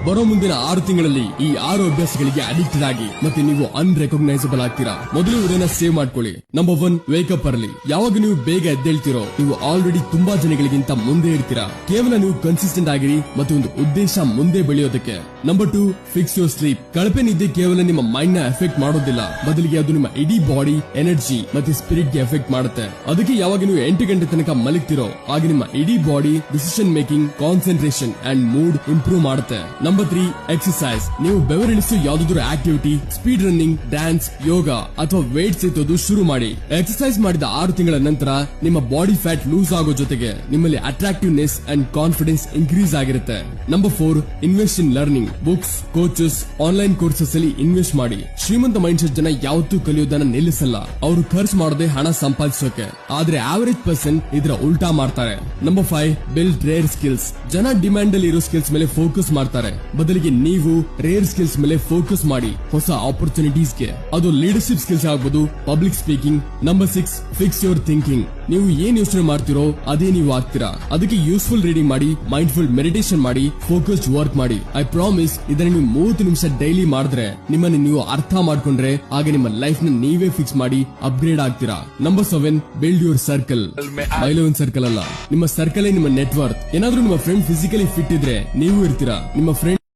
ಬರೋ ಮುಂದಿನ 6 ತಿಂಗಳಲ್ಲಿ ಈ 6 ಅಭ್ಯಾಸಗಳಿಗೆ ಅಡಿಕ್ಟೆಡ್ ಆಗಿ ಮತ್ತೆ ನೀವು ಅನ್ರೆಕಗ್ನೈಸಬಲ್ ಆಗ್ತೀರಾ. ಮೊದಲು ಇವರನ್ನ ಸೇವ್ ಮಾಡ್ಕೊಳ್ಳಿ. Number 1, wake up early. ಯಾವಾಗ ನೀವು ಬೇಗ ಎದ್ದೇಳ್ತಿರೋ ನೀವು ಆಲ್ರೆಡಿ ತುಂಬಾ ಜನಗಳಿಗಿಂತ ಮುಂದೆ ಇರ್ತೀರಾ. ಕೇವಲ ನೀವು ಕನ್ಸಿಸ್ಟೆಂಟ್ ಆಗಿರಿ ಮತ್ತು ಒಂದು ಉದ್ದೇಶ ಮುಂದೆ ಬೆಳೆಯೋದಕ್ಕೆ. Number 2, fix your sleep. ಕಳಪೆ ನಿದ್ದೆ ಕೇವಲ ನಿಮ್ಮ ಮೈಂಡ್ ನ ಎಫೆಕ್ಟ್ ಮಾಡೋದಿಲ್ಲ, ಬದಲಿಗೆ ಅದು ನಿಮ್ಮ ಇಡೀ ಬಾಡಿ, ಎನರ್ಜಿ ಮತ್ತೆ ಸ್ಪಿರಿಟ್ ಗೆ ಎಫೆಕ್ಟ್ ಮಾಡುತ್ತೆ. ಅದಕ್ಕೆ ಯಾವಾಗ ನೀವು 8 ಗಂಟೆ ತನಕ ಮಲಗ್ತಿರೋ ಆಗ ನಿಮ್ಮ ಇಡೀ body decision making, concentration and mood improve ಮಾಡುತ್ತೆ. Number 3, exercise. ನೀವು ಬೆವರಿಳಿಸೋ ಯಾವ್ದಾದ್ರು activity, speed running, dance, yoga ಅಥವಾ ವೇಟ್ಸ್ ಎತ್ತೋದು ಶುರು ಮಾಡಿ. ಎಕ್ಸರ್ಸೈಸ್ ಮಾಡಿದ 6 ತಿಂಗಳ ನಂತರ ನಿಮ್ಮ ಬಾಡಿ ಫ್ಯಾಟ್ ಲೂಸ್ ಆಗೋ ಜೊತೆಗೆ ನಿಮ್ಮಲ್ಲಿ ಅಟ್ರಾಕ್ಟಿವ್ನೆಸ್ ಅಂಡ್ ಕಾನ್ಫಿಡೆನ್ಸ್ ಇನ್ಕ್ರೀಸ್ ಆಗಿರುತ್ತೆ. Number 4, invest in learning. Books, coaches, online courses ಅಲ್ಲಿ ಇನ್ವೆಸ್ಟ್ ಮಾಡಿ. ಶ್ರೀಮಂತ ಮೈಂಡ್ಸೆಟ್ ಜನ ಯಾವತ್ತೂ ಕಲಿಯೋದನ್ನ ನಿಲ್ಲಿಸಲ್ಲ. ಅವರು ಖರ್ಚು ಮಾಡದೆ ಹಣ ಸಂಪಾದಿಸೋಕೆ. ಆದ್ರೆ ಆವರೇಜ್ ಪರ್ಸನ್ ಇದರ ಉಲ್ಟಾ ಮಾಡ್ತಾರೆ. Number 5, build rare skills. ಜನ ಡಿಮ್ಯಾಂಡ್ ಅಲ್ಲಿ ಇರೋ ಸ್ಕಿಲ್ಸ್ ಮೇಲೆ ಫೋಕಸ್ ಮಾಡ್ತಾರೆ, ಬದಲಿಗೆ ನೀವು ರೇರ್ ಸ್ಕಿಲ್ಸ್ ಮೇಲೆ ಫೋಕಸ್ ಮಾಡಿ ಹೊಸ ಆಪರ್ಚುನಿಟೀಸ್ ಗೆ. ಅದು ಲೀಡರ್ಶಿಪ್ ಸ್ಕಿಲ್ಸ್ ಆಗಬಹುದು, public speaking. Number 6, fix your thinking. ನೀವು ಏನ್ ಯೋಚನೆ ಮಾಡ್ತಿರೋ ಅದೇ ನೀವು ಆಗ್ತೀರಾ. ಅದಕ್ಕೆ ಯೂಸ್ಫುಲ್ ರೀಡಿಂಗ್ ಮಾಡಿ, ಮೈಂಡ್ಫುಲ್ ಮೆಡಿಟೇಷನ್ ಮಾಡಿ, ಫೋಕಸ್ಡ್ ವರ್ಕ್ ಮಾಡಿ. ಐ ಪ್ರಾಮಿಸ್ ಇದನ್ನ ನೀವು 30 ನಿಮಿಷ ಡೈಲಿ ಮಾಡಿದ್ರೆ ನಿಮ್ಮನ್ನು ನೀವು ಅರ್ಥ ಮಾಡ್ಕೊಂಡ್ರೆ ಆಗ ನಿಮ್ಮ ಲೈಫ್ ನ ನೀವೇ ಫಿಕ್ಸ್ ಮಾಡಿ ಅಪ್ಗ್ರೇಡ್ ಆಗ್ತೀರಾ. Number 7, build your circle. ಮೈಲೋನ್ ಸರ್ಕಲ್ ಅಲ್ಲ, ನಿಮ್ಮ ಸರ್ಕಲ್ ನಿಮ್ಮ ನೆಟ್ವರ್ಕ್. ಏನಾದ್ರೂ ನಿಮ್ಮ ಫ್ರೆಂಡ್ ಫಿಸಿಕಲಿ ಫಿಟ್ ಇದ್ರೆ ನೀವು ಇರ್ತೀರಾ. ನಿಮ್ಮ ಫ್ರೆಂಡ್